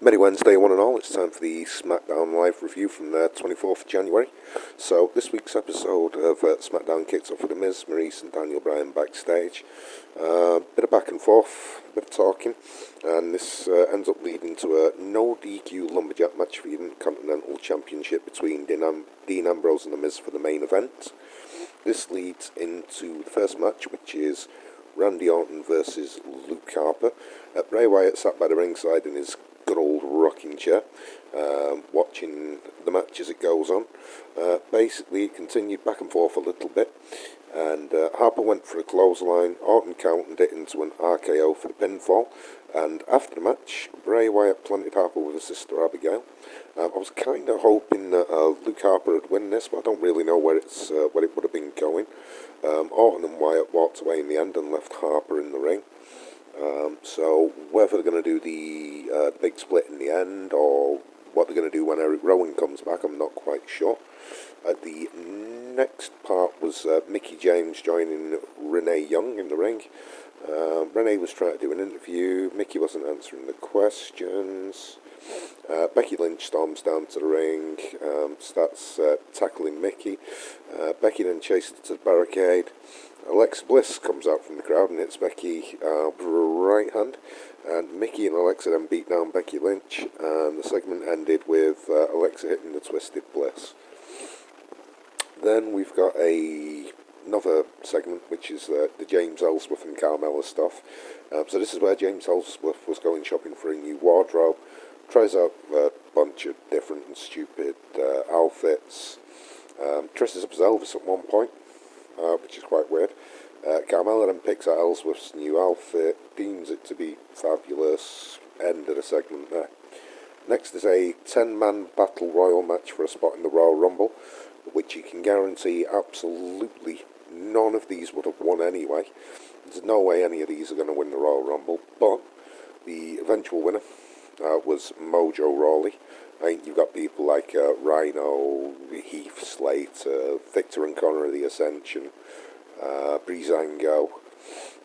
Merry Wednesday, one and all. It's time for the Smackdown live review from the 24th of January. So, this week's episode of Smackdown kicks off with The Miz, Maurice and Daniel Bryan backstage. Bit of back and forth, bit of talking, and this ends up leading to a no DQ Lumberjack match for the Intercontinental Championship between Dean Ambrose and The Miz for the main event. This leads into the first match, which is Randy Orton versus Luke Harper. Bray Wyatt sat by the ringside in his good old rocking chair, watching the match as it goes on. Basically, it continued back and forth a little bit, and Harper went for a clothesline. Orton countered it into an RKO for the pinfall, and after the match, Bray Wyatt planted Harper with his sister Abigail. I was kind of hoping that Luke Harper would win this, but I don't really know where it would have been going. Orton and Wyatt walked away in the end and left Harper in the ring. So whether they're going to do the big split in the end, or what they're going to do when Eric Rowan comes back, I'm not quite sure. The next part was Mickie James joining Renee Young in the ring. Renee was trying to do an interview. Mickie wasn't answering the questions. Becky Lynch storms down to the ring, starts tackling Mickie. Becky then chases her to the barricade. Alexa Bliss comes out from the crowd and hits Becky with her right hand, and Mickie and Alexa then beat down Becky Lynch, and the segment ended with Alexa hitting the Twisted Bliss. Then we've got another segment, which is the James Ellsworth and Carmella stuff. So this is where James Ellsworth was going shopping for a new wardrobe, tries out a bunch of different and stupid outfits, dresses up as Elvis at one point, which is quite weird. Carmella then picks out Ellsworth's new outfit, deems it to be fabulous. End of the segment there. Next is a 10-man battle royal match for a spot in the Royal Rumble, which you can guarantee absolutely none of these would have won anyway. There's no way any of these are going to win the Royal Rumble, but the eventual winner was Mojo Rawley. I think you've got people like Rhino, Heath Slater, Victor and Connor of the Ascension, Breezango,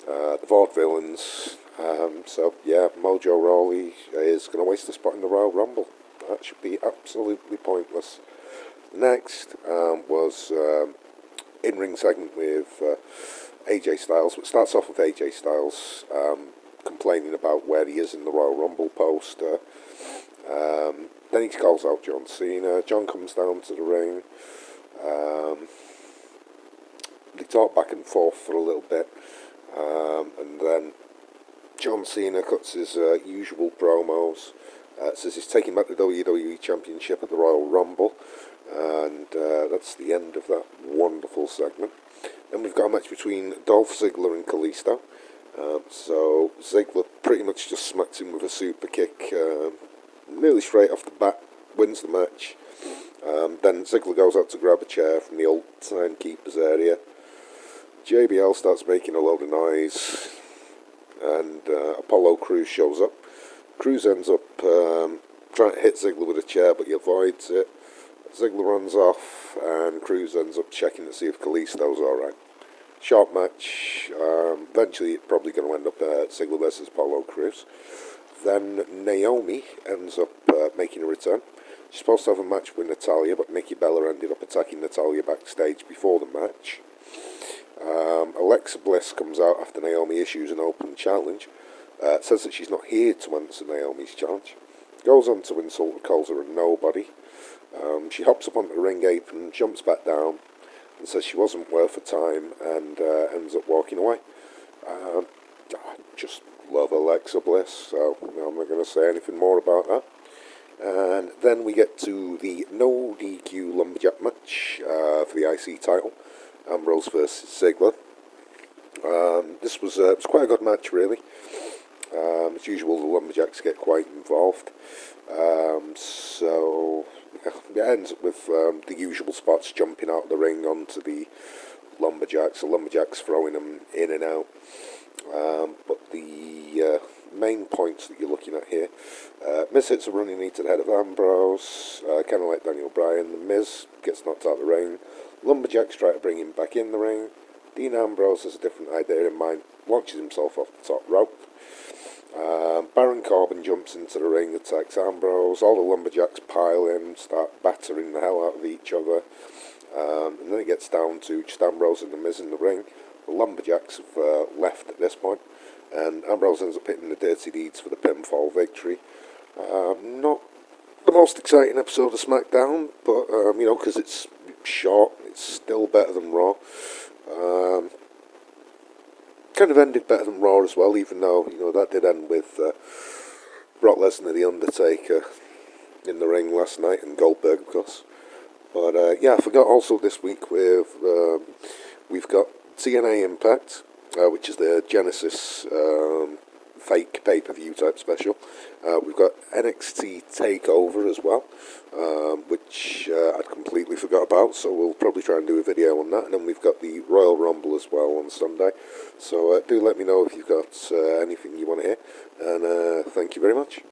the Vaudevillains. So yeah, Mojo Rawley is going to waste a spot in the Royal Rumble. That should be absolutely pointless. Next was in-ring segment with AJ Styles. It starts off with AJ Styles complaining about where he is in the Royal Rumble poster. Then he calls out John Cena. John comes down to the ring. They talk back and forth for a little bit, and then John Cena cuts his usual promos. Says he's taking back the WWE Championship at the Royal Rumble, and that's the end of that wonderful segment. Then we've got a match between Dolph Ziggler and Kalisto. So Ziggler pretty much just smacks him with a super kick, nearly straight off the bat, wins the match. Then Ziggler goes out to grab a chair from the old timekeeper's area. JBL starts making a load of noise, and Apollo Crews shows up. Crews ends up trying to hit Ziggler with a chair, but he avoids it. Ziggler runs off, and Crews ends up checking to see if Kalisto's alright. Short match. Eventually it's probably going to end up Ziggler versus Apollo Crews. Then Naomi ends up making a return. She's supposed to have a match with Natalya, but Nikki Bella ended up attacking Natalya backstage before the match. Alexa Bliss comes out after Naomi issues an open challenge. Says that she's not here to answer Naomi's challenge. Goes on to insult and calls her a nobody. She hops up onto the ring apron, jumps back down, and says she wasn't worth her time, and ends up walking away. I just love Alexa Bliss, so I'm not going to say anything more about that. And then we get to the no DQ Lumberjack match for the IC title, Ambrose versus Ziggler. This was quite a good match, really. As usual, the Lumberjacks get quite involved. So it ends up with the usual spots, jumping out of the ring onto the Lumberjacks. The Lumberjacks throwing them in and out. But the main points that you're looking at here, Miz hits a running knee to the head of Ambrose, kind of like Daniel Bryan. The Miz gets knocked out of the ring. Lumberjacks try to bring him back in the ring. Dean Ambrose has a different idea in mind, launches himself off the top rope. Baron Corbin jumps into the ring, attacks Ambrose. All the Lumberjacks pile in, start battering the hell out of each other. And then it gets down to just Ambrose and The Miz in the ring. The Lumberjacks have left at this point, and Ambrose ends up hitting the Dirty Deeds for the pinfall victory. Not the most exciting episode of SmackDown, but, because it's short, it's still better than Raw. Kind of ended better than Raw as well, even though, that did end with Brock Lesnar and The Undertaker in the ring last night, and Goldberg, of course. But, I forgot also this week we've got TNA Impact, which is the Genesis fake pay-per-view type special. We've got NXT TakeOver as well, which I'd completely forgot about, so we'll probably try and do a video on that. And then we've got the Royal Rumble as well on Sunday. So do let me know if you've got anything you want to hear, and thank you very much.